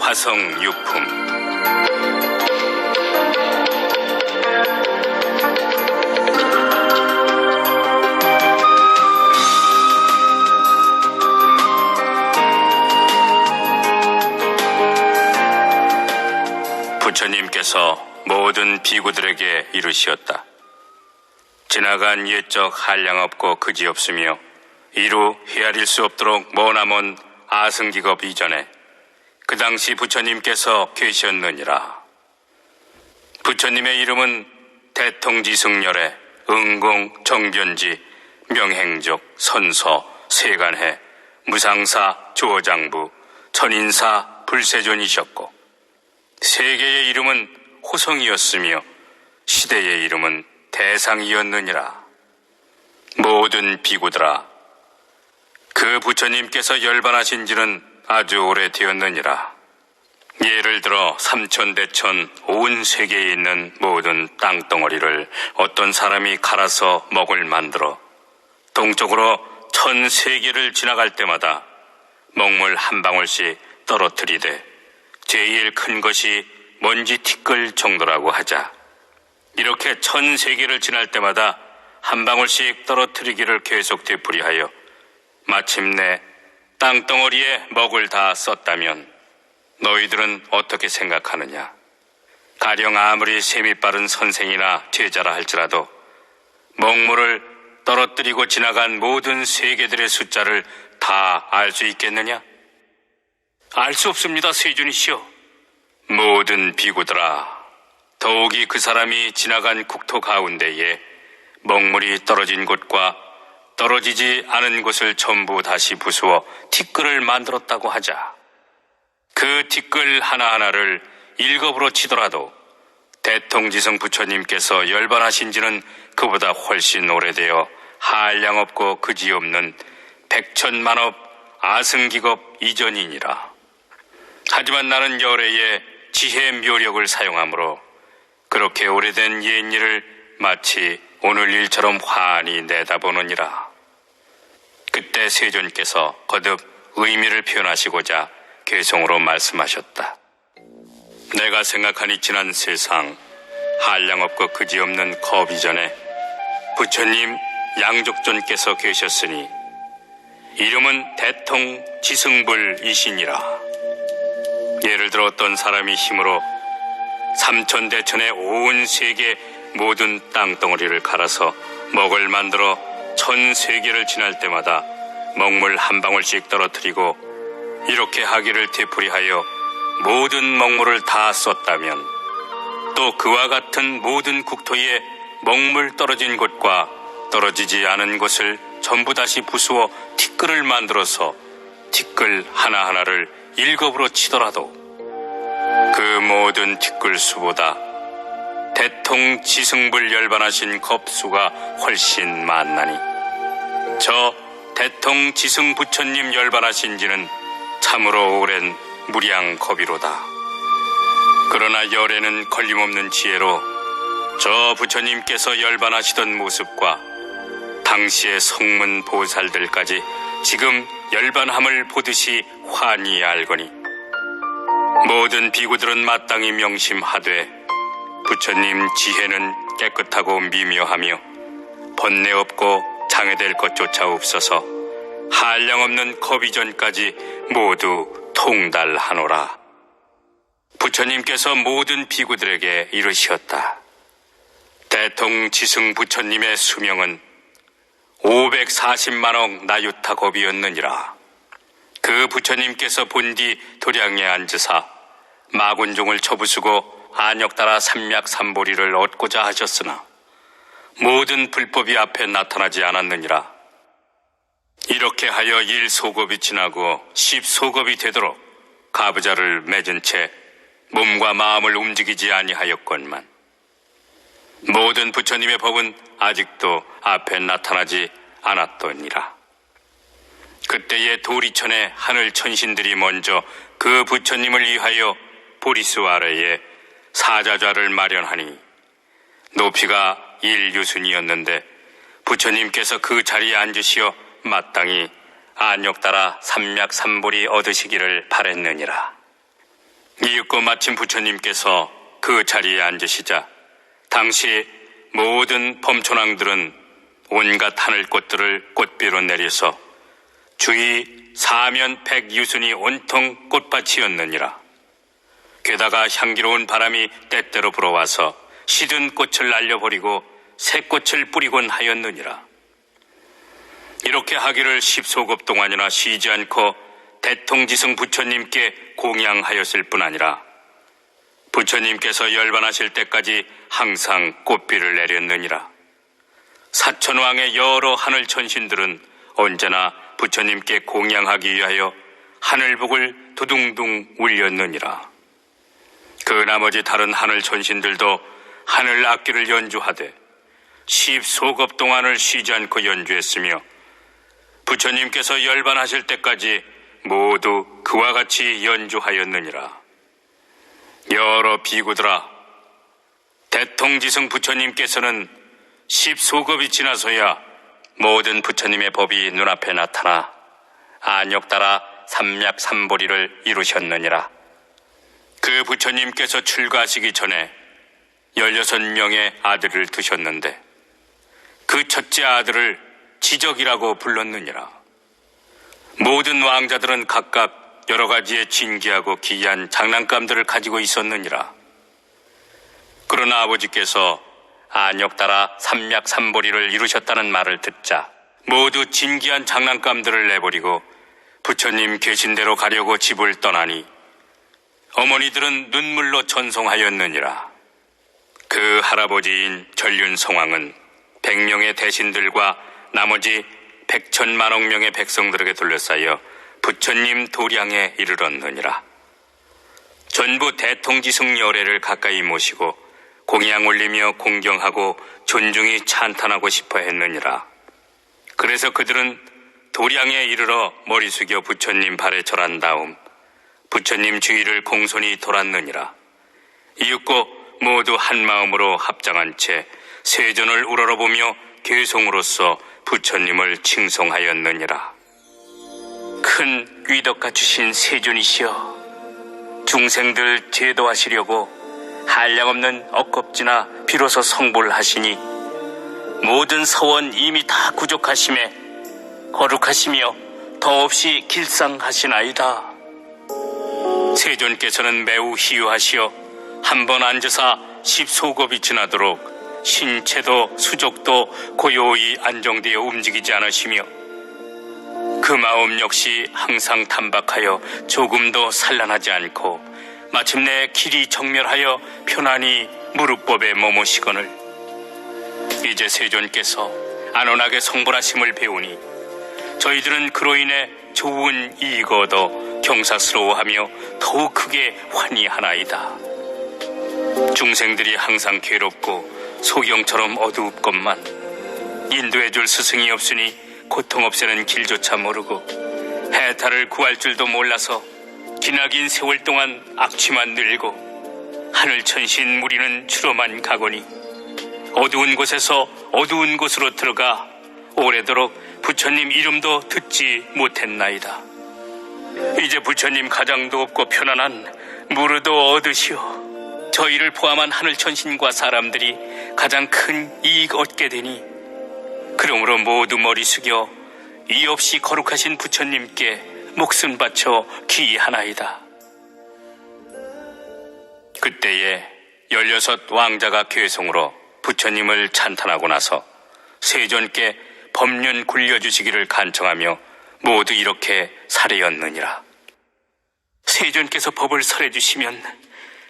화성유품. 부처님께서 모든 비구들에게 이르시었다. 지나간 옛적 한량없고 그지없으며 이루 헤아릴 수 없도록 머나먼 아승기겁 이전에 그 당시 부처님께서 계셨느니라. 부처님의 이름은 대통지승열의 응공, 정견지, 명행적, 선서, 세간해, 무상사, 조장부, 천인사, 불세존이셨고 세계의 이름은 호성이었으며 시대의 이름은 대상이었느니라. 모든 비구들아, 그 부처님께서 열반하신 지는 아주 오래되었느니라. 예를 들어 삼천대천 온 세계에 있는 모든 땅덩어리를 어떤 사람이 갈아서 먹을 만들어 동쪽으로 1000세계를 지나갈 때마다 먹물 한 방울씩 떨어뜨리되 제일 큰 것이 먼지 티끌 정도라고 하자. 이렇게 1000세계를 지날 때마다 한 방울씩 떨어뜨리기를 계속 되풀이하여 마침내 땅덩어리에 먹을 다 썼다면 너희들은 어떻게 생각하느냐? 가령 아무리 셈이 빠른 선생이나 제자라 할지라도 먹물을 떨어뜨리고 지나간 모든 세계들의 숫자를 다 알 수 있겠느냐? 알 수 없습니다, 세존이시여. 모든 비구들아, 더욱이 그 사람이 지나간 국토 가운데에 먹물이 떨어진 곳과 떨어지지 않은 곳을 전부 다시 부수어 티끌을 만들었다고 하자. 그 티끌 하나하나를 일겁으로 치더라도 대통지성 부처님께서 열반하신 지는 그보다 훨씬 오래되어 한량없고 그지없는 백천만업 아승기겁 이전이니라. 하지만 나는 열애의 지혜 묘력을 사용하므로 그렇게 오래된 옛일을 마치 오늘 일처럼 환히 내다보느니라. 그때 세존께서 거듭 의미를 표현하시고자 개성으로 말씀하셨다. 내가 생각하니 지난 세상 한량없고 그지없는 겁 이전에 부처님 양족존께서 계셨으니 이름은 대통지승불이시니라. 예를 들어 어떤 사람이 힘으로 삼천대천의 온 세계 모든 땅덩어리를 갈아서 먹을 만들어 1000세계를 지날 때마다 먹물 한 방울씩 떨어뜨리고 이렇게 하기를 되풀이하여 모든 먹물을 다 썼다면 또 그와 같은 모든 국토에 먹물 떨어진 곳과 떨어지지 않은 곳을 전부 다시 부수어 티끌을 만들어서 티끌 하나하나를 일겁으로 치더라도 그 모든 티끌 수보다 대통지승불 열반하신 겁수가 훨씬 많나니 저 대통지승 부처님 열반하신 지는 참으로 오랜 무량겁이로다. 그러나 열애는 걸림없는 지혜로 저 부처님께서 열반하시던 모습과 당시의 성문 보살들까지 지금 열반함을 보듯이 환히 알거니 모든 비구들은 마땅히 명심하되 부처님 지혜는 깨끗하고 미묘하며 번뇌 없고 장애될 것조차 없어서 한량없는 겁이전까지 모두 통달하노라. 부처님께서 모든 비구들에게 이르시었다. 대통지승 부처님의 수명은 540만억 나유타겁이었느니라. 그 부처님께서 본디 도량에 앉으사 마군종을 쳐부수고 안역따라 삼맥삼보리를 얻고자 하셨으나 모든 불법이 앞에 나타나지 않았느니라. 이렇게 하여 1소겁이 지나고 10소겁이 되도록 가부좌를 맺은 채 몸과 마음을 움직이지 아니하였건만 모든 부처님의 법은 아직도 앞에 나타나지 않았더니라. 그때의 도리천의 하늘 천신들이 먼저 그 부처님을 위하여 보리수 아래에 사자좌를 마련하니 높이가 1유순이었는데 부처님께서 그 자리에 앉으시어 마땅히 안역따라 삼맥삼보리 얻으시기를 바랬느니라. 이윽고 마침 부처님께서 그 자리에 앉으시자 당시 모든 범촌왕들은 온갖 하늘꽃들을 꽃비로 내려서 주위 사면 백유순이 온통 꽃밭이었느니라. 게다가 향기로운 바람이 때때로 불어와서 시든 꽃을 날려버리고 새 꽃을 뿌리곤 하였느니라. 이렇게 하기를 10소급 동안이나 쉬지 않고 대통지승 부처님께 공양하였을 뿐 아니라 부처님께서 열반하실 때까지 항상 꽃비를 내렸느니라. 사천왕의 여러 하늘 천신들은 언제나 부처님께 공양하기 위하여 하늘복을 두둥둥 울렸느니라. 그 나머지 다른 하늘 천신들도 하늘 악기를 연주하되 10소급 동안을 쉬지 않고 연주했으며 부처님께서 열반하실 때까지 모두 그와 같이 연주하였느니라. 여러 비구들아, 대통지승 부처님께서는 10소급이 지나서야 모든 부처님의 법이 눈앞에 나타나 안욕따라 삼약삼보리를 이루셨느니라. 그 부처님께서 출가하시기 전에 16명의 아들을 두셨는데 그 첫째 아들을 지적이라고 불렀느니라. 모든 왕자들은 각각 여러 가지의 진귀하고 기이한 장난감들을 가지고 있었느니라. 그러나 아버지께서 안욕따라 삼약삼보리를 이루셨다는 말을 듣자 모두 진귀한 장난감들을 내버리고 부처님 계신 대로 가려고 집을 떠나니 어머니들은 눈물로 전송하였느니라. 그 할아버지인 전륜성왕은 100명의 대신들과 나머지 100천만억 명의 백성들에게 둘러싸여 부처님 도량에 이르렀느니라. 전부 대통지승 열애를 가까이 모시고 공양 올리며 공경하고 존중히 찬탄하고 싶어 했느니라. 그래서 그들은 도량에 이르러 머리 숙여 부처님 발에 절한 다음 부처님 주위를 공손히 돌았느니라. 이윽고 모두 한마음으로 합장한 채 세존을 우러러보며 괴송으로써 부처님을 칭송하였느니라. 큰 위덕 주신 세존이시여, 중생들 제도하시려고 한량없는 억겁지나 비로소 성불 하시니 모든 서원 이미 다 구족하심에 거룩하시며 더없이 길상하시나이다. 세존께서는 매우 희유하시어 한 번 앉으사 10소급이 지나도록 신체도 수족도 고요히 안정되어 움직이지 않으시며 그 마음 역시 항상 단박하여 조금도 산란하지 않고 마침내 길이 정멸하여 편안히 무릎법에 머무시거늘 이제 세존께서 안온하게 성불하심을 배우니 저희들은 그로 인해 좋은 이익 얻어 경사스러워하며 더욱 크게 환희하나이다. 중생들이 항상 괴롭고 소경처럼 어두웁건만 인도해줄 스승이 없으니 고통 없애는 길조차 모르고 해탈을 구할 줄도 몰라서 기나긴 세월 동안 악취만 늘고 하늘천신 무리는 주로만 가거니 어두운 곳에서 어두운 곳으로 들어가 오래도록 부처님 이름도 듣지 못했나이다. 이제 부처님 가장도 없고 편안한 무르도 얻으시오. 저희를 포함한 하늘천신과 사람들이 가장 큰 이익 얻게 되니 그러므로 모두 머리 숙여 이 없이 거룩하신 부처님께 목숨 바쳐 기이하나이다. 그때에 16 왕자가 괴송으로 부처님을 찬탄하고 나서 세존께 법륜 굴려주시기를 간청하며 모두 이렇게 사례였느니라. 세존께서 법을 설해주시면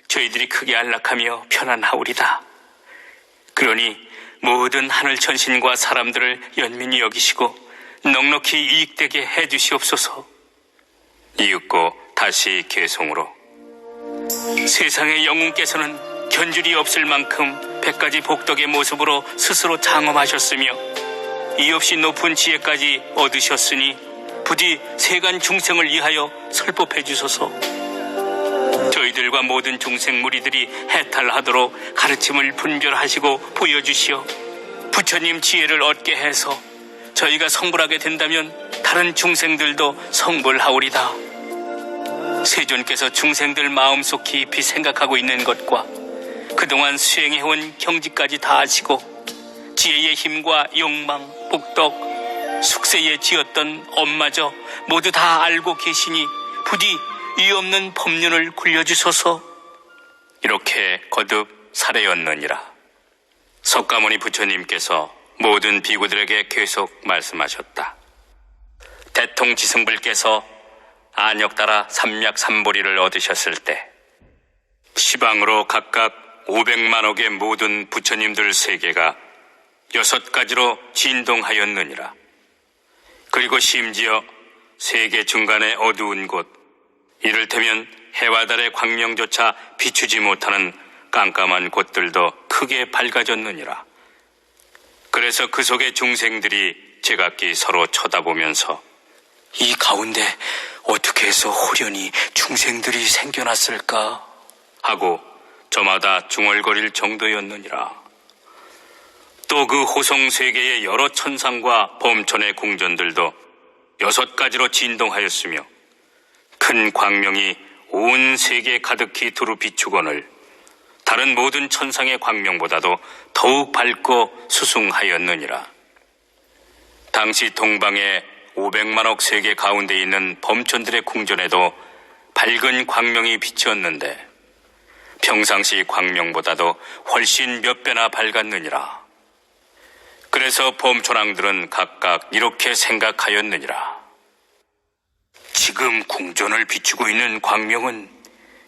저희들이 크게 안락하며 편안하오리다. 그러니 모든 하늘천신과 사람들을 연민히 여기시고 넉넉히 이익되게 해주시옵소서. 이윽고 다시 괴송으로 세상의 영웅께서는 견줄이 없을 만큼 100가지 복덕의 모습으로 스스로 장엄하셨으며 이 없이 높은 지혜까지 얻으셨으니 부디 세간 중생을 위하여 설법해 주소서. 저희들과 모든 중생 무리들이 해탈하도록 가르침을 분별하시고 보여주시어 부처님 지혜를 얻게 해서 저희가 성불하게 된다면 다른 중생들도 성불하오리다. 세존께서 중생들 마음속 깊이 생각하고 있는 것과 그동안 수행해온 경지까지 다 아시고 지혜의 힘과 욕망, 복덕, 숙세에 지었던 엄마저 모두 다 알고 계시니 부디 이 없는 법륜을 굴려주소서. 이렇게 거듭 사례였느니라. 석가모니 부처님께서 모든 비구들에게 계속 말씀하셨다. 대통지승불께서 안역따라 삼략삼보리를 얻으셨을 때 시방으로 각각 500만억의 모든 부처님들 세계가 6가지로 진동하였느니라. 그리고 심지어 세계 중간의 어두운 곳, 이를테면 해와 달의 광명조차 비추지 못하는 깜깜한 곳들도 크게 밝아졌느니라. 그래서 그 속의 중생들이 제각기 서로 쳐다보면서 이 가운데 어떻게 해서 호련히 중생들이 생겨났을까 하고 저마다 중얼거릴 정도였느니라. 또 그 호성세계의 여러 천상과 범천의 궁전들도 6가지로 진동하였으며 큰 광명이 온 세계 가득히 두루 비추거늘 다른 모든 천상의 광명보다도 더욱 밝고 수숭하였느니라. 당시 동방의 500만억 세계 가운데 있는 범천들의 궁전에도 밝은 광명이 비치었는데 평상시 광명보다도 훨씬 몇 배나 밝았느니라. 그래서 범천왕들은 각각 이렇게 생각하였느니라. 지금 궁전을 비추고 있는 광명은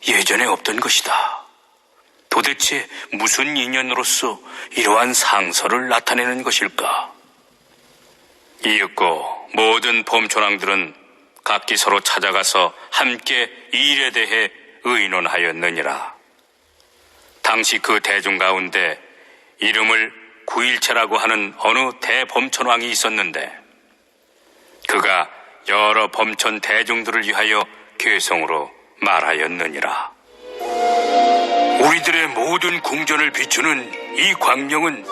예전에 없던 것이다. 도대체 무슨 인연으로서 이러한 상서를 나타내는 것일까? 이윽고 모든 범천왕들은 각기 서로 찾아가서 함께 이 일에 대해 의논하였느니라. 당시 그 대중 가운데 이름을 구일체라고 하는 어느 대범천왕이 있었는데 그가 여러 범천 대중들을 위하여 괴성으로 말하였느니라. 우리들의 모든 궁전을 비추는 이 광명은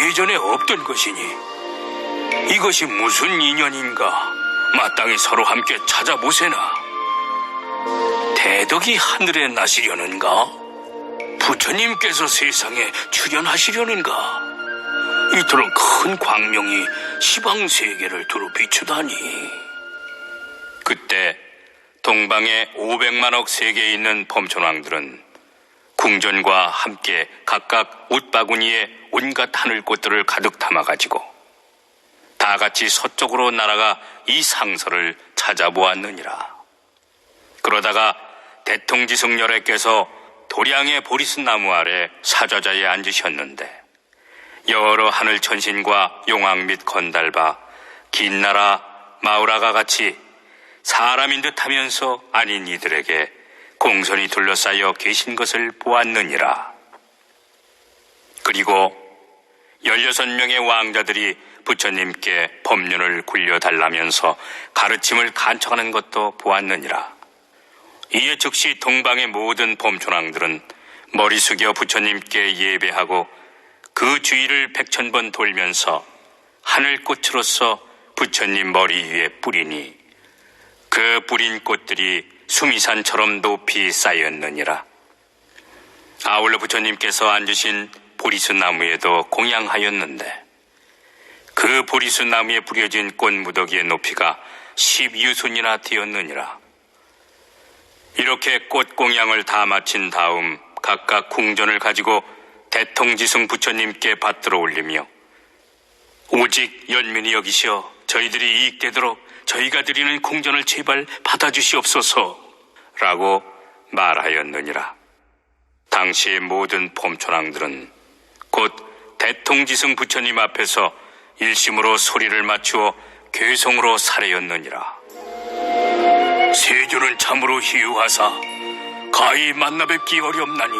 예전에 없던 것이니 이것이 무슨 인연인가 마땅히 서로 함께 찾아보세나. 대덕이 하늘에 나시려는가? 부처님께서 세상에 출현하시려는가? 이토록 큰 광명이 시방세계를 두루 비추다니. 그때 동방의 500만억 세계에 있는 범천왕들은 궁전과 함께 각각 옷바구니에 온갖 하늘꽃들을 가득 담아가지고 다 같이 서쪽으로 날아가 이 상서를 찾아보았느니라. 그러다가 대통지승열애께서 도량의 보리스나무 아래 사좌자에 앉으셨는데 여러 하늘 천신과 용왕 및 건달바 긴나라 마우라가 같이 사람인 듯 하면서 아닌 이들에게 공손히 둘러싸여 계신 것을 보았느니라. 그리고 16명의 왕자들이 부처님께 법륜을 굴려달라면서 가르침을 간청하는 것도 보았느니라. 이에 즉시 동방의 모든 범천왕들은 머리 숙여 부처님께 예배하고 그 주위를 100,000번 돌면서 하늘꽃으로서 부처님 머리 위에 뿌리니 그 뿌린 꽃들이 수미산처럼 높이 쌓였느니라. 아울러 부처님께서 앉으신 보리수나무에도 공양하였는데 그 보리수나무에 뿌려진 꽃무더기의 높이가 10유순이나 되었느니라. 이렇게 꽃공양을 다 마친 다음 각각 궁전을 가지고 대통지승 부처님께 받들어 올리며 오직 연민이 여기시어 저희들이 이익되도록 저희가 드리는 궁전을 제발 받아주시옵소서 라고 말하였느니라. 당시 모든 범천왕들은 곧 대통지승 부처님 앞에서 일심으로 소리를 맞추어 괴성으로 사례였느니라. 세존은 참으로 희유하사 가히 만나뵙기 어렵나니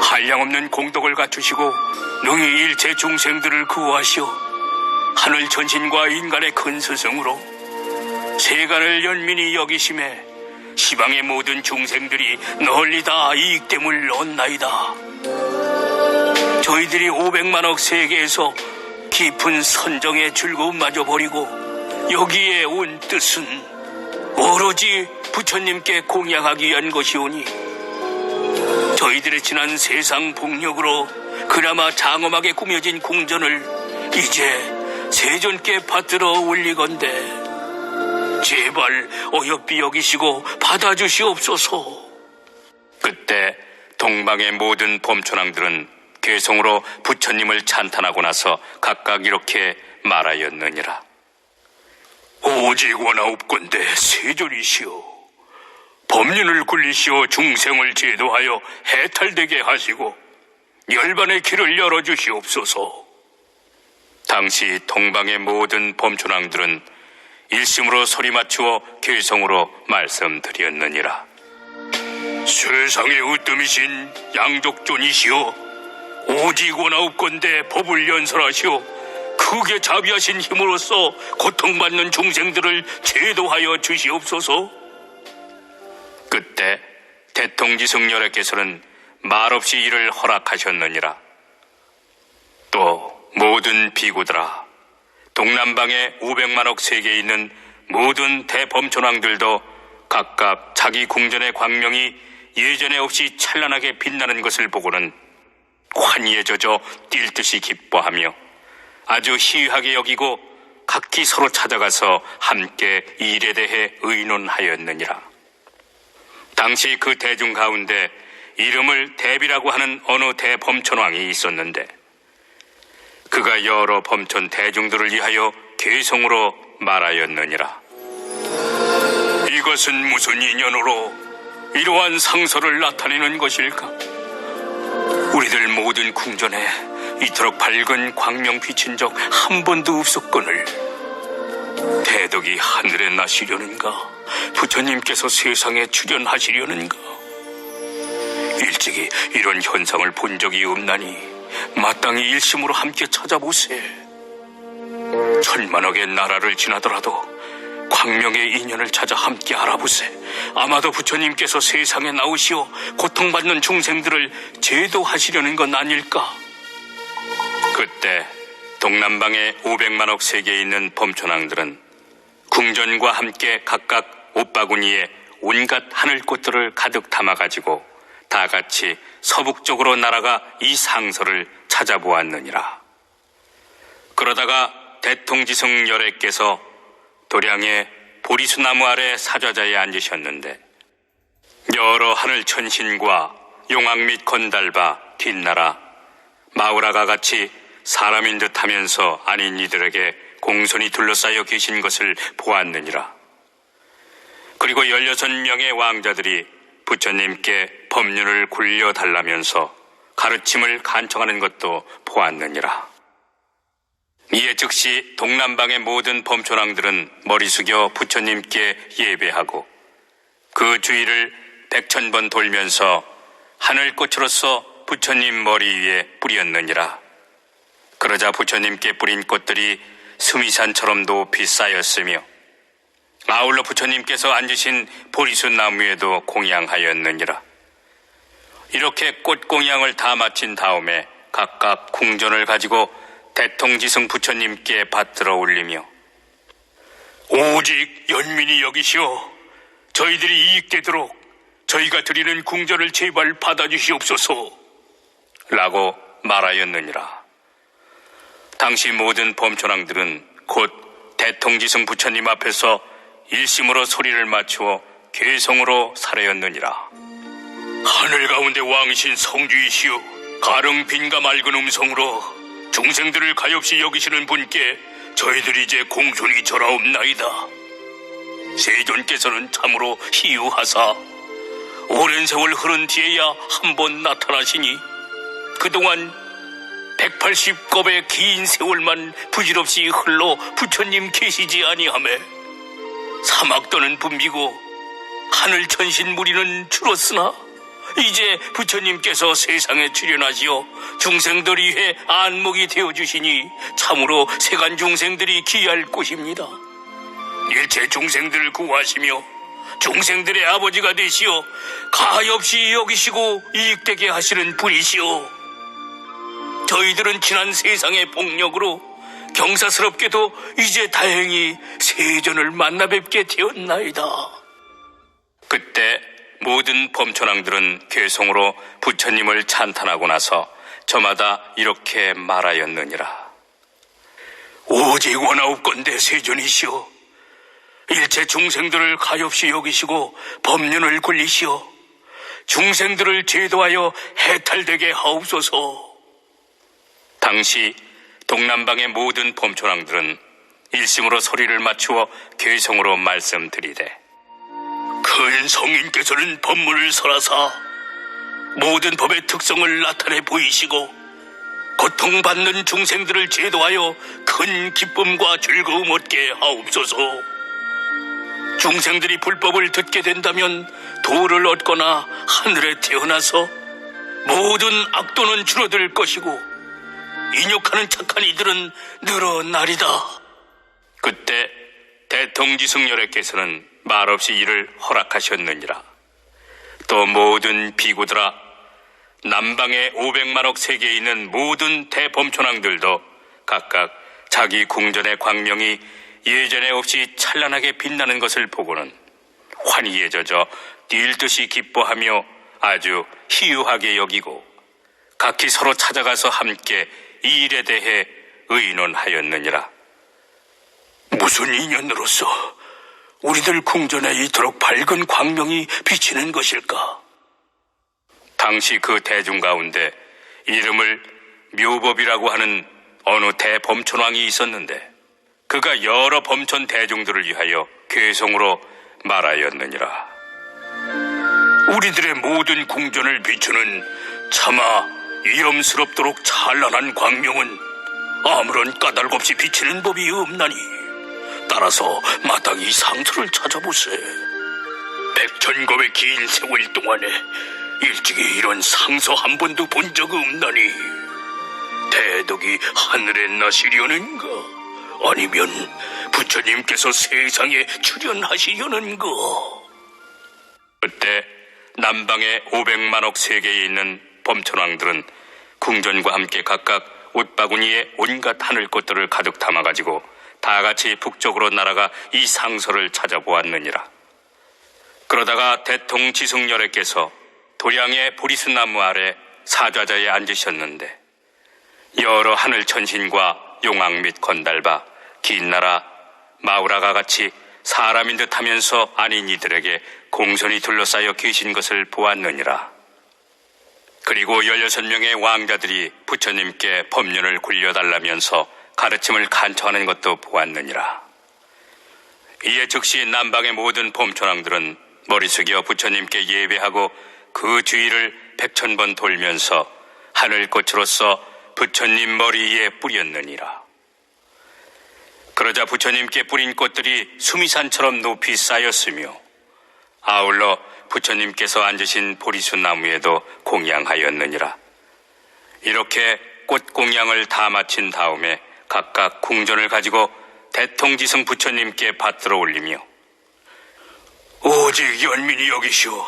한량없는 공덕을 갖추시고 능히 일체 중생들을 구하시어 하늘 천신과 인간의 큰 스승으로 세간을 연민히 여기심에 시방의 모든 중생들이 널리 다 이익됨을 얻나이다. 저희들이 500만억 세계에서 깊은 선정의 즐거움마저 버리고 여기에 온 뜻은 오로지 부처님께 공양하기 위한 것이오니 저희들의 지난 세상 복력으로 그나마 장엄하게 꾸며진 궁전을 이제 세존께 받들어 올리건대 제발 어여삐 여기시고 받아주시옵소서. 그때 동방의 모든 범천왕들은 괴성으로 부처님을 찬탄하고 나서 각각 이렇게 말하였느니라. 오직 원하옵건대 세존이시오. 법륜을 굴리시어 중생을 제도하여 해탈되게 하시고 열반의 길을 열어주시옵소서. 당시 동방의 모든 범천왕들은 일심으로 소리 맞추어 괴성으로 말씀드렸느니라. 세상의 으뜸이신 양족존이시오. 오직 원하옵건대 법을 연설하시오. 크게 자비하신 힘으로써 고통받는 중생들을 제도하여 주시옵소서. 그때 대통지승열애께서는 말없이 이를 허락하셨느니라. 또 모든 비구들아, 동남방에 500만억 세계에 있는 모든 대범천왕들도 각각 자기 궁전의 광명이 예전에 없이 찬란하게 빛나는 것을 보고는 환희에 젖어 뛸 듯이 기뻐하며 아주 희귀하게 여기고 각기 서로 찾아가서 함께 이 일에 대해 의논하였느니라. 당시 그 대중 가운데 이름을 대비라고 하는 어느 대범천왕이 있었는데 그가 여러 범천 대중들을 위하여 괴성으로 말하였느니라. 이것은 무슨 인연으로 이러한 상서를 나타내는 것일까? 우리들 모든 궁전에 이토록 밝은 광명 비친 적 한 번도 없었거늘 대덕이 하늘에 나시려는가? 부처님께서 세상에 출현하시려는가? 일찍이 이런 현상을 본 적이 없나니 마땅히 일심으로 함께 찾아보세. 천만억의 나라를 지나더라도 광명의 인연을 찾아 함께 알아보세. 아마도 부처님께서 세상에 나오시어 고통받는 중생들을 제도하시려는 건 아닐까? 그때 동남방의 500만억 세계에 있는 범천왕들은 궁전과 함께 각각 옷바구니에 온갖 하늘꽃들을 가득 담아가지고 다 같이 서북쪽으로 날아가 이 상서를 찾아보았느니라. 그러다가 대통지승 열애께서 도량의 보리수나무 아래 사좌자에 앉으셨는데 여러 하늘 천신과 용왕 및 건달바, 뒷나라, 마우라가 같이 사람인 듯 하면서 아닌 이들에게 공손히 둘러싸여 계신 것을 보았느니라. 그리고 16명의 왕자들이 부처님께 법륜을 굴려달라면서 가르침을 간청하는 것도 보았느니라. 이에 즉시 동남방의 모든 범천왕들은 머리 숙여 부처님께 예배하고 그 주위를 100,000번 돌면서 하늘꽃으로서 부처님 머리 위에 뿌렸느니라. 그러자 부처님께 뿌린 꽃들이 수미산처럼 높이 쌓였으며 아울러 부처님께서 앉으신 보리수 나무에도 공양하였느니라. 이렇게 꽃 공양을 다 마친 다음에 각각 궁전을 가지고 대통지승 부처님께 받들어 올리며 오직 연민이 여기시오. 저희들이 이익되도록 저희가 드리는 궁전을 제발 받아주시옵소서 라고 말하였느니라. 당시 모든 범천왕들은 곧 대통지승 부처님 앞에서 일심으로 소리를 맞추어 괴성으로 사례였느니라. 하늘 가운데 왕이신 성주이시오. 가령 빈과 맑은 음성으로 중생들을 가엾이 여기시는 분께 저희들이 이제 공손히 절하옵나이다. 세존께서는 참으로 희유하사 오랜 세월 흐른 뒤에야 한 번 나타나시니 그동안 180겁의 긴 세월만 부질없이 흘러 부처님 계시지 아니하매 사막 떠는 붐비고 하늘 천신 무리는 줄었으나 이제 부처님께서 세상에 출현하시어 중생들 위해 안목이 되어주시니 참으로 세간 중생들이 기할 곳입니다. 일체 중생들을 구하시며 중생들의 아버지가 되시어 가엾이 여기시고 이익되게 하시는 분이시오. 저희들은 지난 세상의 복력으로 경사스럽게도 이제 다행히 세존을 만나 뵙게 되었나이다. 그때 모든 범천왕들은 괴성으로 부처님을 찬탄하고 나서 저마다 이렇게 말하였느니라. 오직 원하옵건대 세존이시오. 일체 중생들을 가엾이 여기시고 법륜을 굴리시오. 중생들을 제도하여 해탈되게 하옵소서. 당시 동남방의 모든 범천왕들은 일심으로 소리를 맞추어 괴성으로 말씀드리되, 큰 성인께서는 법문을 설하사 모든 법의 특성을 나타내 보이시고 고통받는 중생들을 제도하여 큰 기쁨과 즐거움 얻게 하옵소서. 중생들이 불법을 듣게 된다면 도를 얻거나 하늘에 태어나서 모든 악도는 줄어들 것이고 인욕하는 착한 이들은 늘어나리다. 그때 대통지승열애께서는 말없이 이를 허락하셨느니라. 또 모든 비구들아, 남방의 500만억 세계에 있는 모든 대범천왕들도 각각 자기 궁전의 광명이 예전에 없이 찬란하게 빛나는 것을 보고는 환희에 젖어 뛸 듯이 기뻐하며 아주 희유하게 여기고 각기 서로 찾아가서 함께 이 일에 대해 의논하였느니라. 무슨 인연으로서 우리들 궁전에 이토록 밝은 광명이 비치는 것일까? 당시 그 대중 가운데 이름을 묘법이라고 하는 어느 대범천왕이 있었는데 그가 여러 범천 대중들을 위하여 괴성으로 말하였느니라. 우리들의 모든 궁전을 비추는 차마 이름스럽도록 찬란한 광명은 아무런 까닭 없이 비치는 법이 없나니 따라서 마땅히 상처를 찾아보세. 백천겁의 긴 세월 동안에 일찍이 이런 상서 한 번도 본 적 없나니 대덕이 하늘에 나시려는가? 아니면 부처님께서 세상에 출현하시려는가? 그때 남방의 500만억 세계에 있는 범천왕들은 궁전과 함께 각각 옷바구니에 온갖 하늘꽃들을 가득 담아가지고 다같이 북쪽으로 날아가 이 상서를 찾아보았느니라. 그러다가 대통지승열애께서 도량의 보리수나무 아래 사좌자에 앉으셨는데 여러 하늘 천신과 용왕 및 건달바, 긴나라, 마우라가 같이 사람인 듯 하면서 아닌 이들에게 공손히 둘러싸여 계신 것을 보았느니라. 그리고 16명의 왕자들이 부처님께 법륜을 굴려달라면서 가르침을 간청하는 것도 보았느니라. 이에 즉시 남방의 모든 범천왕들은 머리 숙여 부처님께 예배하고 그 주위를 100,000번 돌면서 하늘꽃으로서 부처님 머리 위에 뿌렸느니라. 그러자 부처님께 뿌린 꽃들이 수미산처럼 높이 쌓였으며 아울러 부처님께서 앉으신 보리수 나무에도 공양하였느니라. 이렇게 꽃 공양을 다 마친 다음에 각각 궁전을 가지고 대통지승 부처님께 받들어 올리며 오직 연민이 여기시오.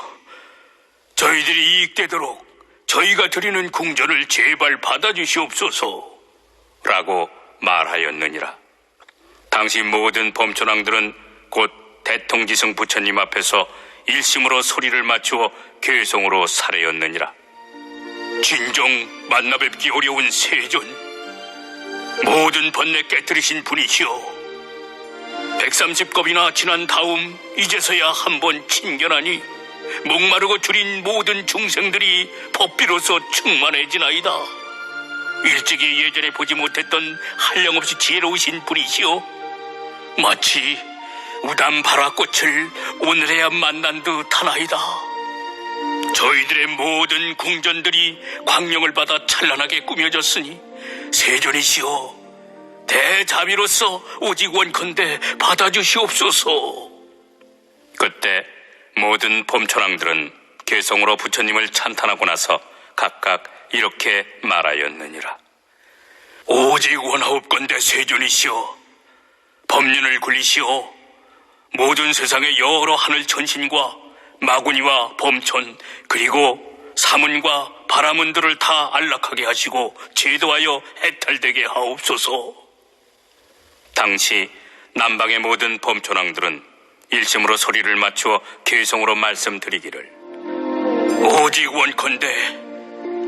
저희들이 이익되도록 저희가 드리는 궁전을 제발 받아주시옵소서 라고 말하였느니라. 당시 모든 범천왕들은 곧 대통지승 부처님 앞에서 일심으로 소리를 맞추어 괴성으로 살해였느니라. 진정 만나 뵙기 어려운 세존, 모든 번뇌 깨뜨리신 분이시오. 130겁이나 지난 다음 이제서야 한번 친견하니 목마르고 줄인 모든 중생들이 법비로서 충만해지나이다. 일찍이 예전에 보지 못했던 한량없이 지혜로우신 분이시오. 마치 우담 바라꽃을 오늘에야 만난 듯하나이다. 저희들의 모든 궁전들이 광명을 받아 찬란하게 꾸며졌으니 세존이시오. 대자비로서 오직 원컨대 받아주시옵소서. 그때 모든 범천왕들은 괴성으로 부처님을 찬탄하고 나서 각각 이렇게 말하였느니라. 오직 원하옵건대 세존이시오. 법륜을 굴리시오. 모든 세상의 여러 하늘 천신과 마구니와 범천 그리고 사문과 바라문들을 다 안락하게 하시고 제도하여 해탈되게 하옵소서. 당시 남방의 모든 범촌왕들은 일심으로 소리를 맞추어 괴성으로 말씀드리기를, 오직 원컨대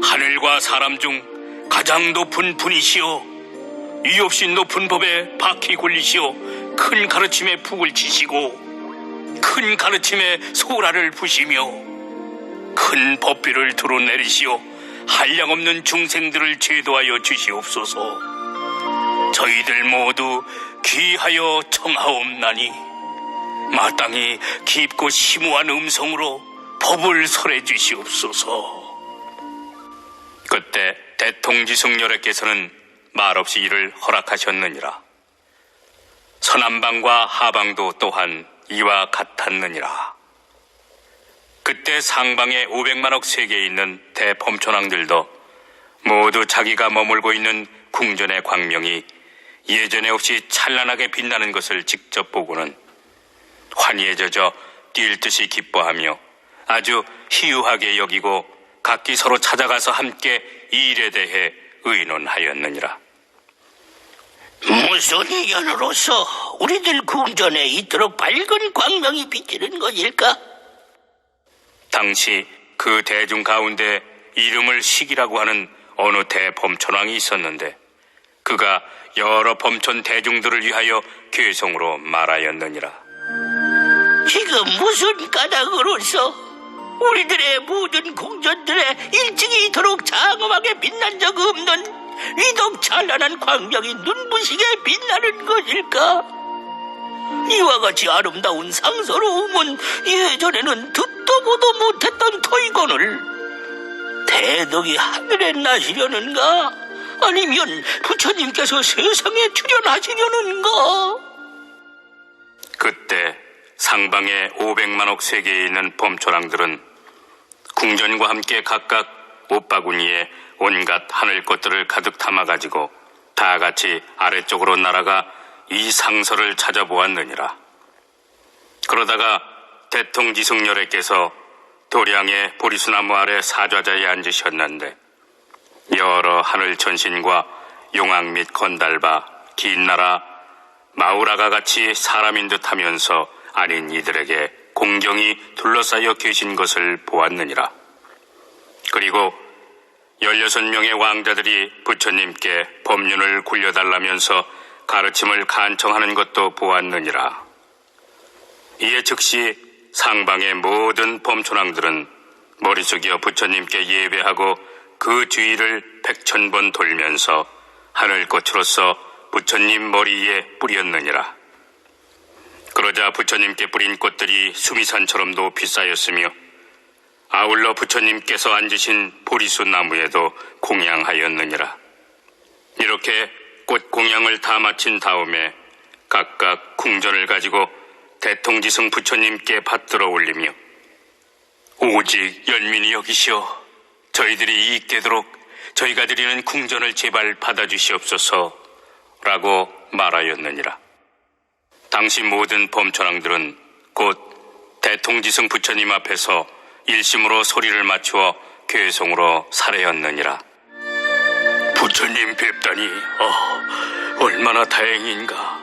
하늘과 사람 중 가장 높은 분이시오, 이 없이 높은 법에 바퀴 굴리시오, 큰 가르침에 북을 치시고 큰 가르침에 소라를 부시며 큰 법비를 드러내리시오, 한량없는 중생들을 제도하여 주시옵소서. 저희들 모두 귀하여 청하옵나니 마땅히 깊고 심오한 음성으로 법을 설해 주시옵소서. 그때 대통지승열애께서는 말없이 이를 허락하셨느니라. 서남방과 하방도 또한 이와 같았느니라. 그때 상방에 500만억 세계에 있는 대범촌왕들도 모두 자기가 머물고 있는 궁전의 광명이 예전에 없이 찬란하게 빛나는 것을 직접 보고는 환희에 젖어 뛸 듯이 기뻐하며 아주 희유하게 여기고 각기 서로 찾아가서 함께 이 일에 대해 의논하였느니라. 무슨 인연으로서 우리들 궁전에 이토록 밝은 광명이 비치는 것일까? 당시 그 대중 가운데 이름을 시기라고 하는 어느 대범촌왕이 있었는데 그가 여러 범촌 대중들을 위하여 괴성으로 말하였느니라. 지금 무슨 까닭으로서 우리들의 모든 궁전들에 일찍이 이토록 장엄하게 빛난 적 없는 위독 찬란한 광명이 눈부시게 빛나는 것일까? 이와 같이 아름다운 상서로움은 예전에는 듣도 보도 못했던 토이건을 대덕이 하늘에 나시려는가? 아니면 부처님께서 세상에 출현하시려는가? 그때 상방에 500만억 세계에 있는 범촌왕들은 궁전과 함께 각각 옷바구니에 온갖 하늘 것들을 가득 담아가지고 다 같이 아래쪽으로 날아가 이 상서를 찾아보았느니라. 그러다가 대통지승열애께서 도량의 보리수나무 아래 사좌자에 앉으셨는데 여러 하늘 천신과 용왕 및 건달바, 긴나라, 마우라가 같이 사람인 듯 하면서 아닌 이들에게 공경이 둘러싸여 계신 것을 보았느니라. 그리고 16명의 왕자들이 부처님께 법륜을 굴려달라면서 가르침을 간청하는 것도 보았느니라. 이에 즉시 상방의 모든 범촌왕들은 머리 숙여 부처님께 예배하고 그 주위를 100,000번 돌면서 하늘꽃으로서 부처님 머리에 뿌렸느니라. 그러자 부처님께 뿌린 꽃들이 수미산처럼 높이 쌓였으며 아울러 부처님께서 앉으신 보리수 나무에도 공양하였느니라. 이렇게 꽃 공양을 다 마친 다음에 각각 궁전을 가지고 대통지승 부처님께 받들어 올리며 오직 연민이 여기시오, 저희들이 이익 되도록 저희가 드리는 궁전을 제발 받아주시옵소서 라고 말하였느니라. 당시 모든 범촌왕들은 곧 대통지승 부처님 앞에서 일심으로 소리를 맞추어 괴성으로 살해였느니라. 부처님 뵙다니 얼마나 다행인가.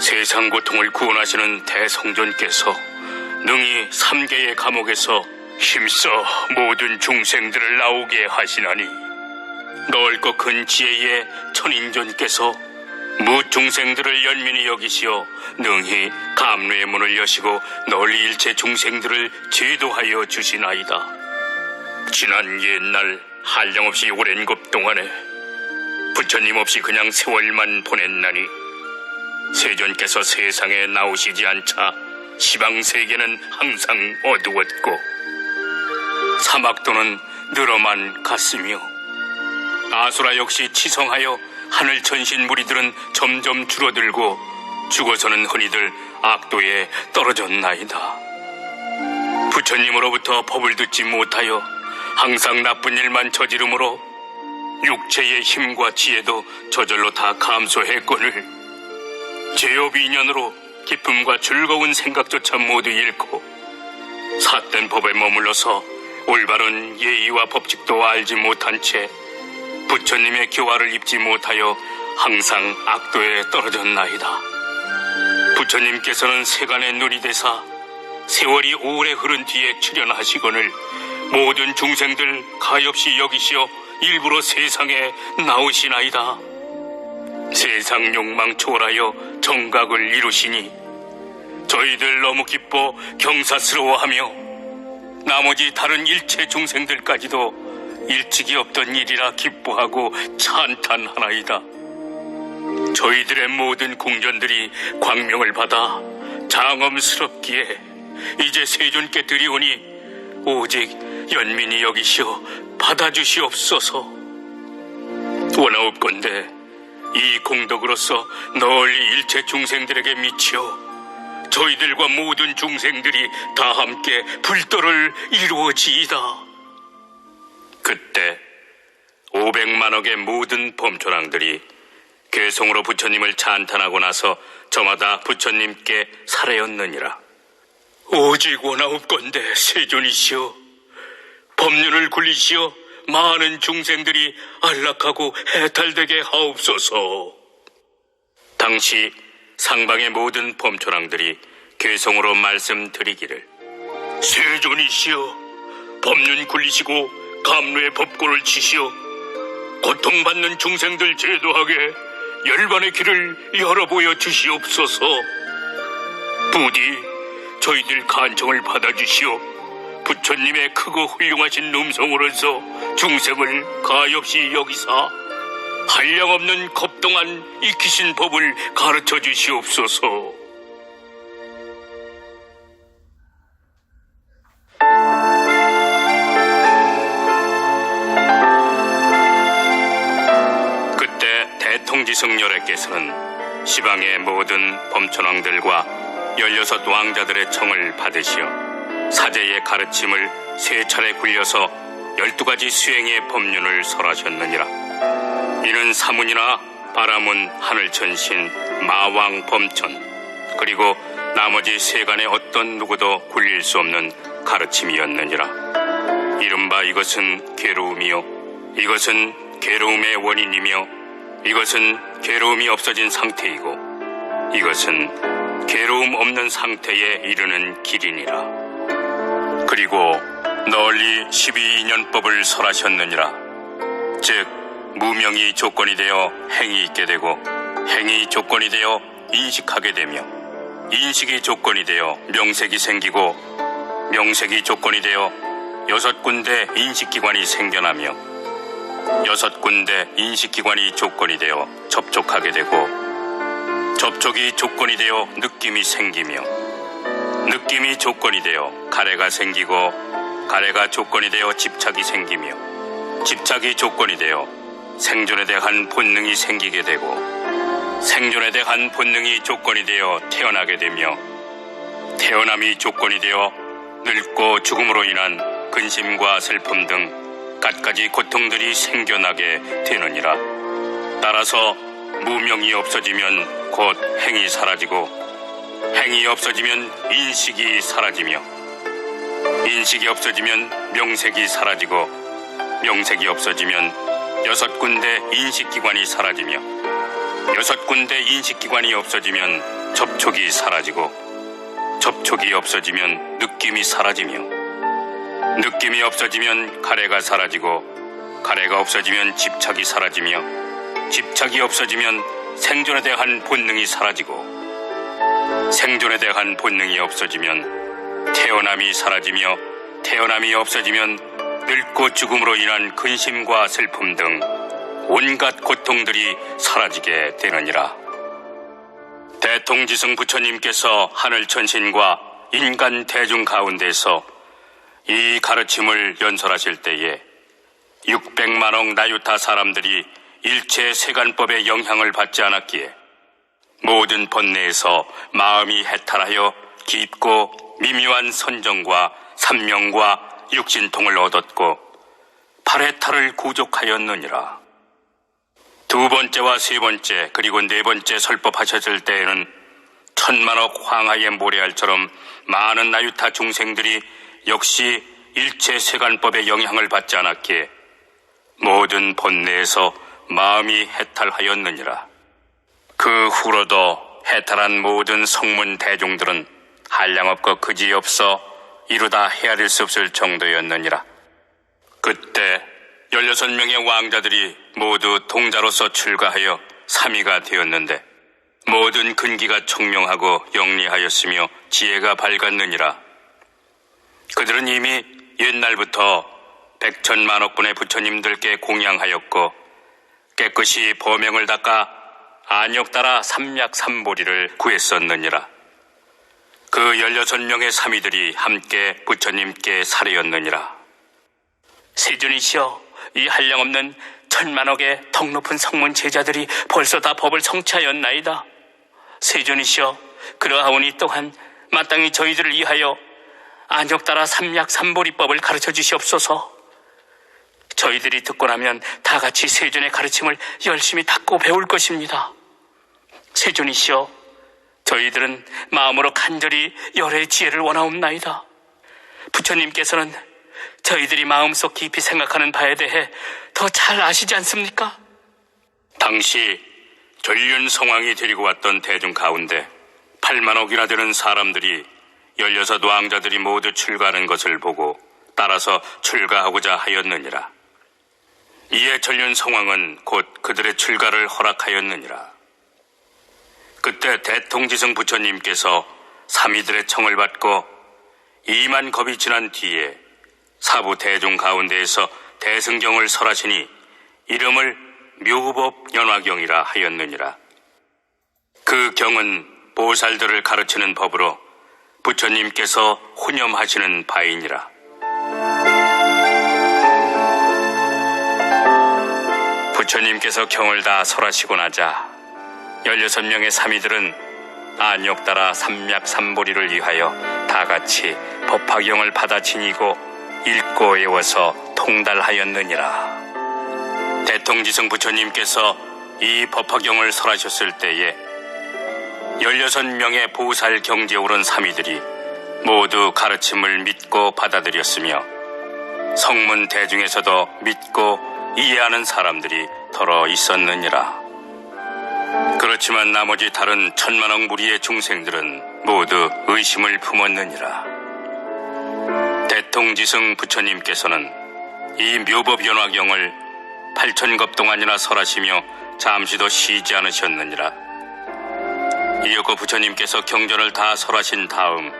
세상 고통을 구원하시는 대성전께서 능히 3계의 감옥에서 힘써 모든 중생들을 나오게 하시나니 넓고 큰 지혜의 천인존께서 무중생들을 연민히 여기시어 능히 감루의 문을 여시고 널리 일체 중생들을 제도하여 주시나이다. 지난 옛날 한량없이 오랜 급 동안에 부처님 없이 그냥 세월만 보냈나니 세존께서 세상에 나오시지 않자 시방세계는 항상 어두웠고 사막도는 늘어만 갔으며 아수라 역시 치성하여 하늘 천신 무리들은 점점 줄어들고 죽어서는 흔히들 악도에 떨어졌나이다. 부처님으로부터 법을 듣지 못하여 항상 나쁜 일만 저지르므로 육체의 힘과 지혜도 저절로 다 감소했거늘 죄업 인연으로 기쁨과 즐거운 생각조차 모두 잃고 삿된 법에 머물러서 올바른 예의와 법칙도 알지 못한 채 부처님의 교화를 입지 못하여 항상 악도에 떨어졌나이다. 부처님께서는 세간의 눈이 되사 세월이 오래 흐른 뒤에 출현하시거늘 모든 중생들 가엾이 여기시어 일부러 세상에 나오시나이다. 세상 욕망 초월하여 정각을 이루시니 저희들 너무 기뻐 경사스러워하며 나머지 다른 일체 중생들까지도 일찍이 없던 일이라 기뻐하고 찬탄하나이다. 저희들의 모든 궁전들이 광명을 받아 장엄스럽기에 이제 세존께 드리오니 오직 연민이 여기시어 받아주시옵소서. 원하옵건대 이 공덕으로서 널리 일체 중생들에게 미치어 저희들과 모든 중생들이 다 함께 불도를 이루어지이다. 그때 500만억의 모든 범초랑들이 괴송으로 부처님을 찬탄하고 나서 저마다 부처님께 살해였느니라. 오직 원하옵건대 세존이시여 법륜을 굴리시어 많은 중생들이 안락하고 해탈되게 하옵소서. 당시 상방의 모든 범초랑들이 괴송으로 말씀드리기를 세존이시여 법륜 굴리시고 감로의 법고를 치시어 고통받는 중생들 제도하게 열반의 길을 열어보여 주시옵소서. 부디 저희들 간청을 받아주시어 부처님의 크고 훌륭하신 음성으로서 중생을 가엾이 여기사 한량없는 겁동안 익히신 법을 가르쳐 주시옵소서. 그때 대통지승열애께서는 시방의 모든 범천왕들과 16 왕자들의 청을 받으시어 사제의 가르침을 3차례 굴려서 12가지 수행의 법륜을 설하셨느니라. 이는 사문이나 바라문, 하늘천신, 마왕, 범천 그리고 나머지 세간의 어떤 누구도 굴릴 수 없는 가르침이었느니라. 이른바 이것은 괴로움이요 이것은 괴로움의 원인이며 이것은 괴로움이 없어진 상태이고 이것은 괴로움 없는 상태에 이르는 길이니라. 그리고 널리 12인연법을 설하셨느니라. 즉 무명이 조건이 되어 행이 있게 되고 행이 조건이 되어 인식하게 되며 인식이 조건이 되어 명색이 생기고 명색이 조건이 되어 6군데 인식기관이 생겨나며 6군데 인식기관이 조건이 되어 접촉하게 되고 접촉이 조건이 되어 느낌이 생기며 느낌이 조건이 되어 가래가 생기고 가래가 조건이 되어 집착이 생기며 집착이 조건이 되어 생존에 대한 본능이 생기게 되고 생존에 대한 본능이 조건이 되어 태어나게 되며 태어남이 조건이 되어 늙고 죽음으로 인한 근심과 슬픔 등 갖가지 고통들이 생겨나게 되느니라. 따라서 무명이 없어지면 곧 행이 사라지고 행이 없어지면 인식이 사라지며 인식이 없어지면 명색이 사라지고 명색이 없어지면 6군데 인식기관이 사라지며 6군데 인식기관이 없어지면 접촉이 사라지고 접촉이 없어지면 느낌이 사라지며 느낌이 없어지면 가래가 사라지고 가래가 없어지면 집착이 사라지며 집착이 없어지면 생존에 대한 본능이 사라지고 생존에 대한 본능이 없어지면 태어남이 사라지며 태어남이 없어지면 늙고 죽음으로 인한 근심과 슬픔 등 온갖 고통들이 사라지게 되느니라. 대통지승 부처님께서 하늘천신과 인간 대중 가운데서 이 가르침을 연설하실 때에 600만억 나유타 사람들이 일체 세간법의 영향을 받지 않았기에 모든 번뇌에서 마음이 해탈하여 깊고 미묘한 선정과 삼명과 육신통을 얻었고 8해탈을 구족하였느니라. 2번째와 3번째 그리고 4번째 설법하셨을 때에는 1000만억 황하의 모래알처럼 많은 나유타 중생들이 역시 일체 세간법의 영향을 받지 않았기에 모든 번뇌에서 마음이 해탈하였느니라. 그 후로도 해탈한 모든 성문 대중들은 한량없고 그지없어 이루다 헤아릴 수 없을 정도였느니라. 그때 16명의 왕자들이 모두 동자로서 출가하여 3위가 되었는데 모든 근기가 청명하고 영리하였으며 지혜가 밝았느니라. 그들은 이미 옛날부터 백천만억분의 부처님들께 공양하였고 깨끗이 보명을 닦아 안욕따라 삼약삼보리를 구했었느니라. 그 16명의 사미들이 함께 부처님께 사례였느니라. 세존이시여, 이 한량없는 천만억의 덕 높은 성문 제자들이 벌써 다 법을 성취하였나이다. 세존이시여, 그러하오니 또한 마땅히 저희들을 위하여 안욕따라 삼약삼보리법을 가르쳐 주시옵소서. 저희들이 듣고 나면 다 같이 세존의 가르침을 열심히 닦고 배울 것입니다. 세존이시여, 저희들은 마음으로 간절히 열의 지혜를 원하옵나이다. 부처님께서는 저희들이 마음속 깊이 생각하는 바에 대해 더 잘 아시지 않습니까? 당시 전륜 성왕이 데리고 왔던 대중 가운데 8만억이나 되는 사람들이 16 왕자들이 모두 출가하는 것을 보고 따라서 출가하고자 하였느니라. 이에 전륜 성왕은 곧 그들의 출가를 허락하였느니라. 그때 대통지승 부처님께서 사미들의 청을 받고 2만 겁이 지난 뒤에 사부 대중 가운데에서 대승경을 설하시니 이름을 묘법 연화경이라 하였느니라. 그 경은 보살들을 가르치는 법으로 부처님께서 혼념하시는 바이니라. 부처님께서 경을 다 설하시고 나자 16명의 사미들은 안욕따라 삼약삼보리를 위하여 다 같이 법화경을 받아 지니고 읽고 외워서 통달하였느니라. 대통지승 부처님께서 이 법화경을 설하셨을 때에 16명의 보살 경지에 오른 사미들이 모두 가르침을 믿고 받아들였으며 성문 대중에서도 믿고 이해하는 사람들이 더러 있었느니라. 그렇지만 나머지 다른 천만억 무리의 중생들은 모두 의심을 품었느니라. 대통지승 부처님께서는 이 묘법 연화경을 8,000겁 동안이나 설하시며 잠시도 쉬지 않으셨느니라. 이윽고 부처님께서 경전을 다 설하신 다음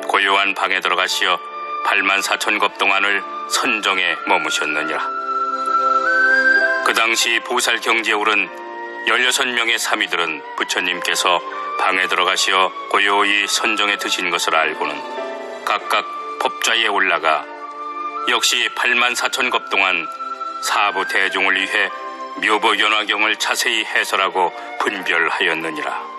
고요한 방에 들어가시어 84,000겁 동안을 선정에 머무셨느니라. 그 당시 보살 경지에 오른 16명의 사미들은 부처님께서 방에 들어가시어 고요히 선정에 드신 것을 알고는 각각 법좌에 올라가 역시 84,000겁 동안 사부 대중을 위해 묘보 연화경을 자세히 해설하고 분별하였느니라.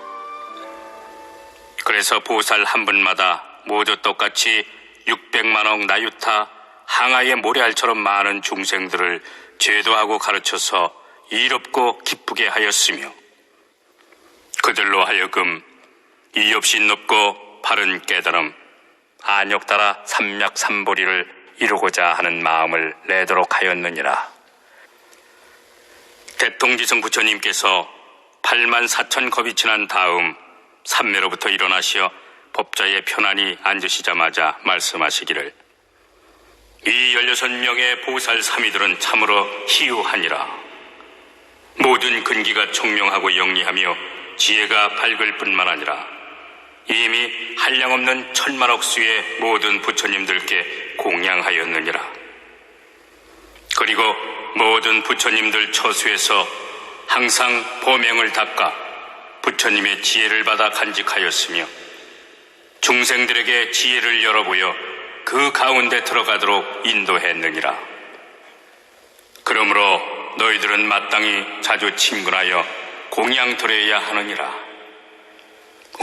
그래서 보살 한 분마다 모두 똑같이 600만억 나유타 항아의 모래알처럼 많은 중생들을 제도하고 가르쳐서 이롭고 기쁘게 하였으며 그들로 하여금 이없이 높고 바른 깨달음 안욕따라 삼약삼보리를 이루고자 하는 마음을 내도록 하였느니라. 대통지승 부처님께서 84,000겁이 지난 다음 삼매로부터 일어나시어 법좌에 편안히 앉으시자마자 말씀하시기를 이 16명의 보살 사미들은 참으로 희유하니라. 모든 근기가 청명하고 영리하며 지혜가 밝을 뿐만 아니라 이미 한량없는 천만억 수의 모든 부처님들께 공양하였느니라. 그리고 모든 부처님들 처수에서 항상 보명을 닦아 부처님의 지혜를 받아 간직하였으며 중생들에게 지혜를 열어보여 그 가운데 들어가도록 인도했느니라. 그러므로 너희들은 마땅히 자주 친근하여 공양 드려야 하느니라.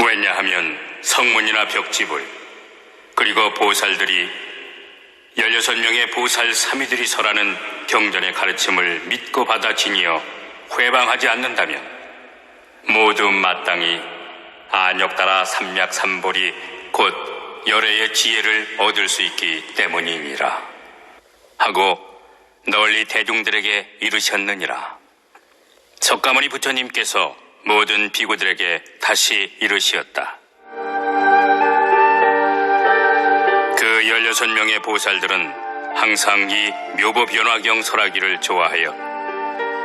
왜냐하면 성문이나 벽지불 그리고 보살들이 16명의 보살 사미들이 설하는 경전의 가르침을 믿고 받아 지니어 회방하지 않는다면 모두 마땅히 안욕따라 삼약삼보리 곧 열애의 지혜를 얻을 수 있기 때문이니라 하고 널리 대중들에게 이르셨느니라. 석가모니 부처님께서 모든 비구들에게 다시 이르시었다. 그 16명의 보살들은 항상 이 묘보변화경 설하기를 좋아하여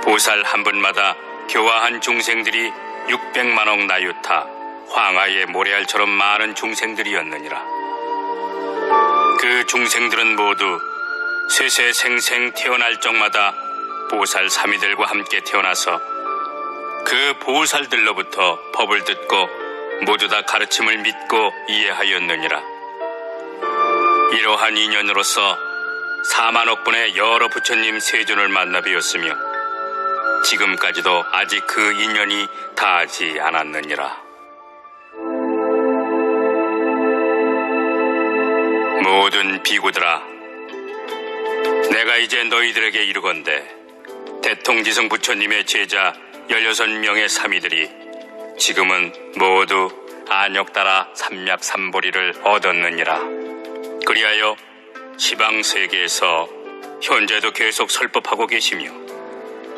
보살 한 분마다 교화한 중생들이 600만억 나유타 황하의 모래알처럼 많은 중생들이었느니라. 그 중생들은 모두 쇠쇠생생 태어날 적마다 보살 사미들과 함께 태어나서 그 보살들로부터 법을 듣고 모두 다 가르침을 믿고 이해하였느니라. 이러한 인연으로서 4만억 분의 여러 부처님 세존을 만나 뵈었으며 지금까지도 아직 그 인연이 다하지 않았느니라. 모든 비구들아, 내가 이제 너희들에게 이르건대 대통지승 부처님의 제자 16명의 사미들이 지금은 모두 안욕따라 삼략삼보리를 얻었느니라. 그리하여 지방세계에서 현재도 계속 설법하고 계시며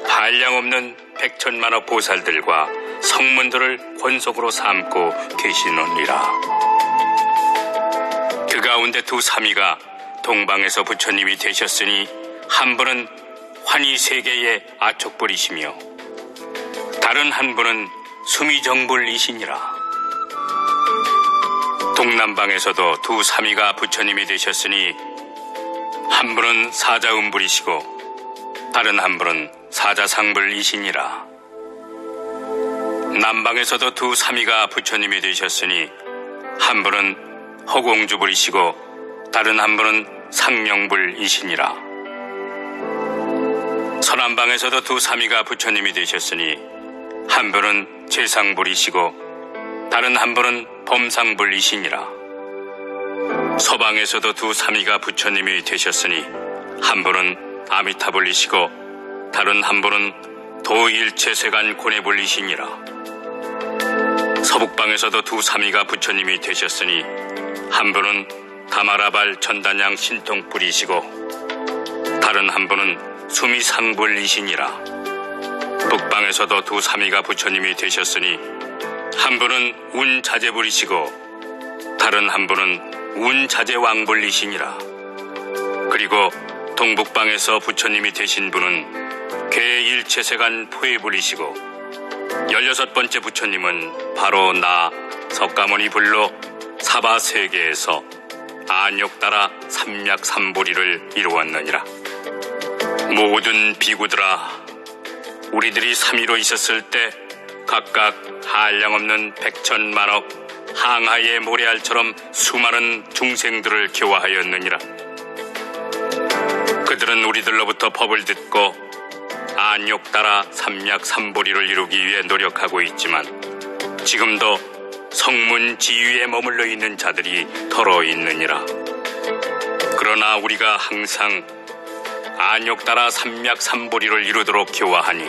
한량없는 백천만억 보살들과 성문들을 권속으로 삼고 계시느니라. 그 가운데 두 사미가 동방에서 부처님이 되셨으니 한 분은 환희세계의 아촉불이시며 다른 한 분은 수미정불이시니라. 동남방에서도 두 사미가 부처님이 되셨으니 한 분은 사자음불이시고 다른 한 분은 사자상불이시니라. 남방에서도 두 사미가 부처님이 되셨으니 한 분은 허공주불이시고 다른 한 분은 상명불이시니라. 서남방에서도 두 사미가 부처님이 되셨으니 한 분은 제상불이시고 다른 한 분은 범상불이시니라. 서방에서도 두 사미가 부처님이 되셨으니 한 분은 아미타불이시고 다른 한 분은 도일체세간 고뇌불이시니라. 서북방에서도 두 사미가 부처님이 되셨으니 한 분은 다마라발 전단양 신통불이시고 다른 한 분은 수미상불이시니라. 북방에서도 두 사미가 부처님이 되셨으니 한 분은 운자재불이시고 다른 한 분은 운자재왕불이시니라. 그리고 동북방에서 부처님이 되신 분은 괴일체세간 포해불이시고 16번째 부처님은 바로 나 석가모니 불로 사바세계에서 안욕따라 삼략삼보리를 이루었느니라. 모든 비구들아, 우리들이 삼위로 있었을 때 각각 한량없는 백천만억 항하의 모래알처럼 수많은 중생들을 교화하였느니라. 그들은 우리들로부터 법을 듣고 안욕따라 삼략삼보리를 이루기 위해 노력하고 있지만 지금도 성문 지위에 머물러 있는 자들이 더러 있느니라. 그러나 우리가 항상 안욕따라 삼략삼보리를 이루도록 교화하니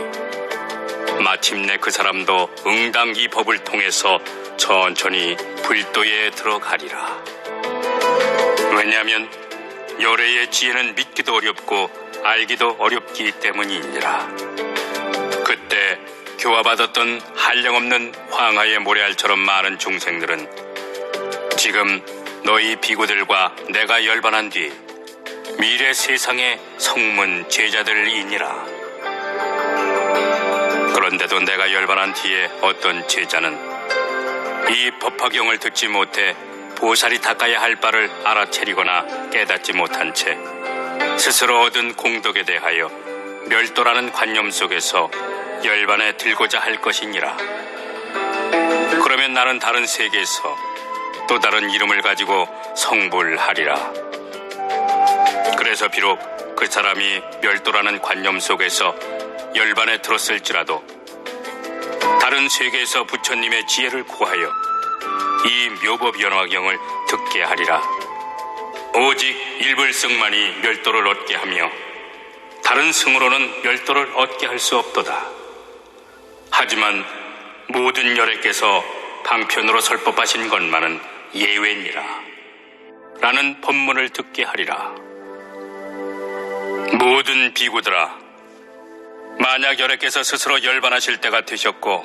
마침내 그 사람도 응당 이 법을 통해서 천천히 불도에 들어가리라. 왜냐하면 열애의 지혜는 믿기도 어렵고 알기도 어렵기 때문이니라. 그때 교화받았던 한량없는 황하의 모래알처럼 많은 중생들은 지금 너희 비구들과 내가 열반한 뒤 미래 세상의 성문 제자들이니라. 그런데도 내가 열반한 뒤에 어떤 제자는 이 법화경을 듣지 못해 보살이 닦아야 할 바를 알아채리거나 깨닫지 못한 채 스스로 얻은 공덕에 대하여 멸도라는 관념 속에서 열반에 들고자 할 것이니라. 그러면 나는 다른 세계에서 또 다른 이름을 가지고 성불하리라. 그래서 비록 그 사람이 멸도라는 관념 속에서 열반에 들었을지라도 다른 세계에서 부처님의 지혜를 구하여 이 묘법연화경을 듣게 하리라. 오직 일불승만이 멸도를 얻게 하며 다른 승으로는 멸도를 얻게 할 수 없도다. 하지만 모든 열애께서 방편으로 설법하신 것만은 예외니라 라는 법문을 듣게 하리라. 모든 비구들아, 만약 여래께서 스스로 열반하실 때가 되셨고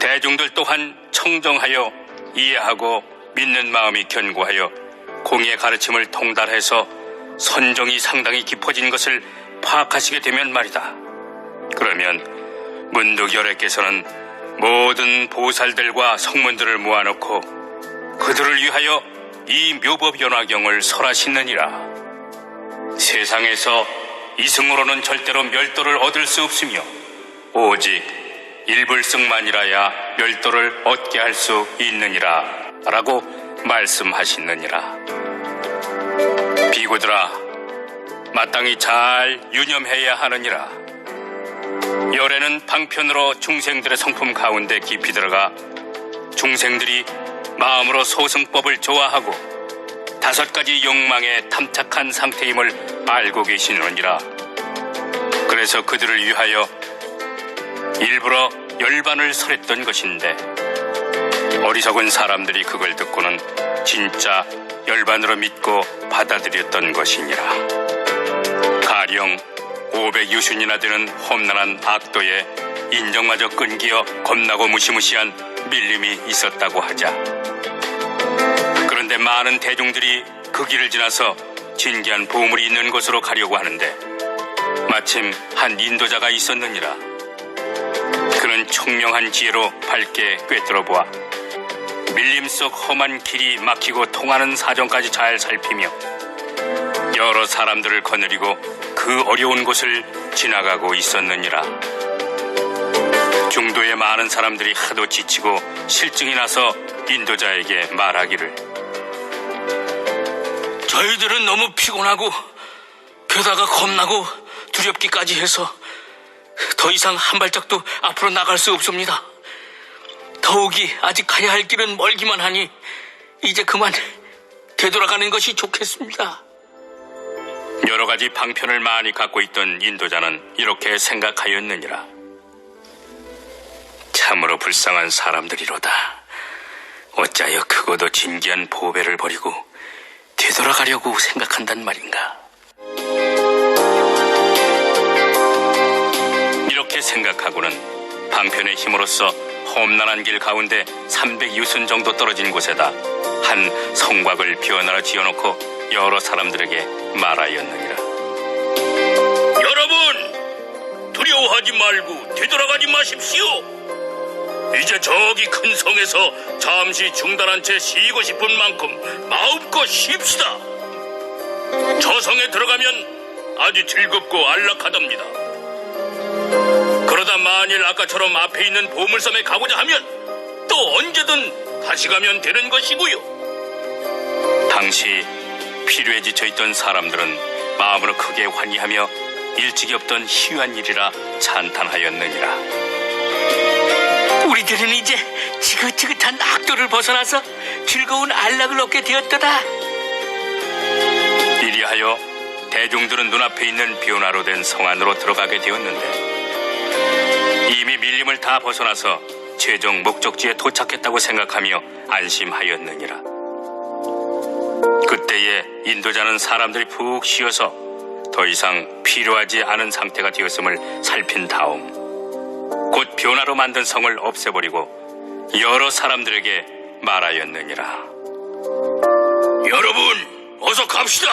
대중들 또한 청정하여 이해하고 믿는 마음이 견고하여 공의의 가르침을 통달해서 선정이 상당히 깊어진 것을 파악하시게 되면 말이다. 그러면 문득 여래께서는 모든 보살들과 성문들을 모아놓고 그들을 위하여 이 묘법연화경을 설하시느니라. 세상에서 이승으로는 절대로 멸도를 얻을 수 없으며 오직 일불승만이라야 멸도를 얻게 할 수 있느니라 라고 말씀하시느니라. 비구들아, 마땅히 잘 유념해야 하느니라. 열애는 방편으로 중생들의 성품 가운데 깊이 들어가 중생들이 마음으로 소승법을 좋아하고 5가지 욕망에 탐착한 상태임을 알고 계시느니라. 그래서 그들을 위하여 일부러 열반을 설했던 것인데 어리석은 사람들이 그걸 듣고는 진짜 열반으로 믿고 받아들였던 것이니라. 가령 500유순이나 되는 험난한 악도에 인정마저 끊기어 겁나고 무시무시한 밀림이 있었다고 하자. 그런데 많은 대중들이 그 길을 지나서 진귀한 보물이 있는 곳으로 가려고 하는데 마침 한 인도자가 있었느니라. 그는 총명한 지혜로 밝게 꿰뚫어 보아 밀림 속 험한 길이 막히고 통하는 사정까지 잘 살피며 여러 사람들을 거느리고 그 어려운 곳을 지나가고 있었느니라. 중도의 많은 사람들이 하도 지치고 실증이 나서 인도자에게 말하기를, 저희들은 너무 피곤하고 게다가 겁나고 두렵기까지 해서 더 이상 한 발짝도 앞으로 나갈 수 없습니다. 더욱이 아직 가야 할 길은 멀기만 하니 이제 그만 되돌아가는 것이 좋겠습니다. 여러 가지 방편을 많이 갖고 있던 인도자는 이렇게 생각하였느니라. 참으로 불쌍한 사람들이로다. 어찌하여 크고도 진귀한 보배를 버리고 되돌아가려고 생각한단 말인가. 이렇게 생각하고는 방편의 힘으로써 험난한 길 가운데 300유순 정도 떨어진 곳에다 한 성곽을 비워나라 지어놓고 여러 사람들에게 말하였느니라. 여러분, 두려워하지 말고 되돌아가지 마십시오. 이제 저기 큰 성에서 잠시 중단한 채 쉬고 싶은 만큼 마음껏 쉽시다. 저 성에 들어가면 아주 즐겁고 안락하답니다. 그러다 만일 아까처럼 앞에 있는 보물섬에 가고자 하면 또 언제든 다시 가면 되는 것이고요. 당시 필요에 지쳐있던 사람들은 마음으로 크게 환희하며 일찍이 없던 희유한 일이라 찬탄하였느니라. 우리들은 이제 지긋지긋한 악도를 벗어나서 즐거운 안락을 얻게 되었도다. 이리하여 대중들은 눈앞에 있는 변화로 된 성 안으로 들어가게 되었는데 이미 밀림을 다 벗어나서 최종 목적지에 도착했다고 생각하며 안심하였느니라. 그때에 인도자는 사람들이 푹 쉬어서 더 이상 필요하지 않은 상태가 되었음을 살핀 다음 곧 변화로 만든 성을 없애버리고 여러 사람들에게 말하였느니라. 여러분, 어서 갑시다.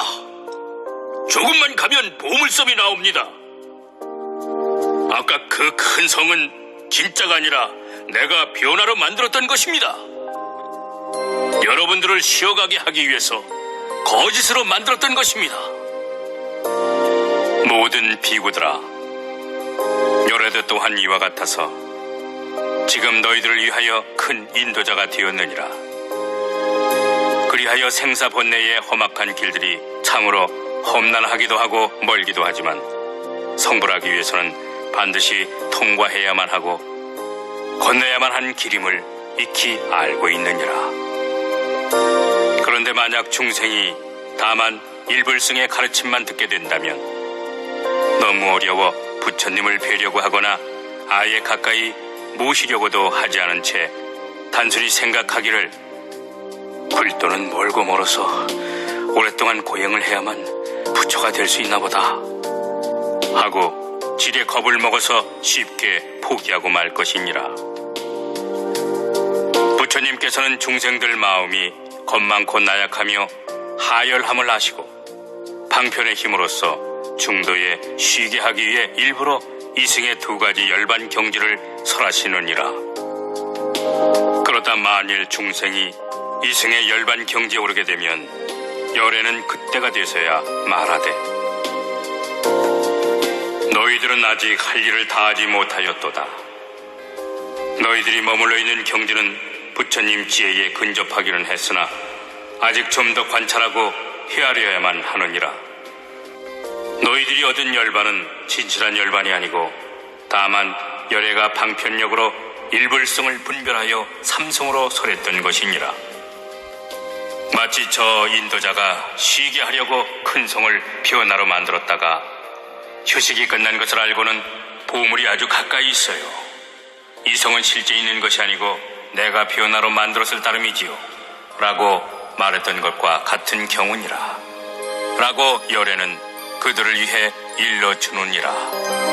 조금만 가면 보물섬이 나옵니다. 아까 그 큰 성은 진짜가 아니라 내가 변화로 만들었던 것입니다. 여러분들을 쉬어가게 하기 위해서 거짓으로 만들었던 것입니다. 모든 비구들아, 요래도 또한 이와 같아서 지금 너희들을 위하여 큰 인도자가 되었느니라. 그리하여 생사번뇌의 험악한 길들이 참으로 험난하기도 하고 멀기도 하지만 성불하기 위해서는 반드시 통과해야만 하고 건너야만 한 길임을 익히 알고 있느니라. 그런데 만약 중생이 다만 일불승의 가르침만 듣게 된다면 너무 어려워 부처님을 뵈려고 하거나 아예 가까이 모시려고도 하지 않은 채 단순히 생각하기를 굴도는 멀고 멀어서 오랫동안 고행을 해야만 부처가 될 수 있나 보다 하고 질에 겁을 먹어서 쉽게 포기하고 말 것이니라. 부처님께서는 중생들 마음이 겁 많고 나약하며 하열함을 아시고 방편의 힘으로써 중도에 쉬게 하기 위해 일부러 이승의 두 가지 열반 경지를 설하시느니라. 그러다 만일 중생이 이승의 열반 경지에 오르게 되면 열애는 그때가 돼서야 말하되, 너희들은 아직 할 일을 다하지 못하였도다. 너희들이 머물러 있는 경지는 부처님 지혜에 근접하기는 했으나 아직 좀 더 관찰하고 헤아려야만 하느니라. 너희들이 얻은 열반은 진실한 열반이 아니고 다만 열애가 방편력으로 일불성을 분별하여 삼성으로 설했던 것이니라. 마치 저 인도자가 쉬게 하려고 큰 성을 변화로 만들었다가 휴식이 끝난 것을 알고는 보물이 아주 가까이 있어요. 이 성은 실제 있는 것이 아니고 내가 변화로 만들었을 따름이지요 라고 말했던 것과 같은 경우니라. 라고 열애는 그들을 위해 일러주느니라.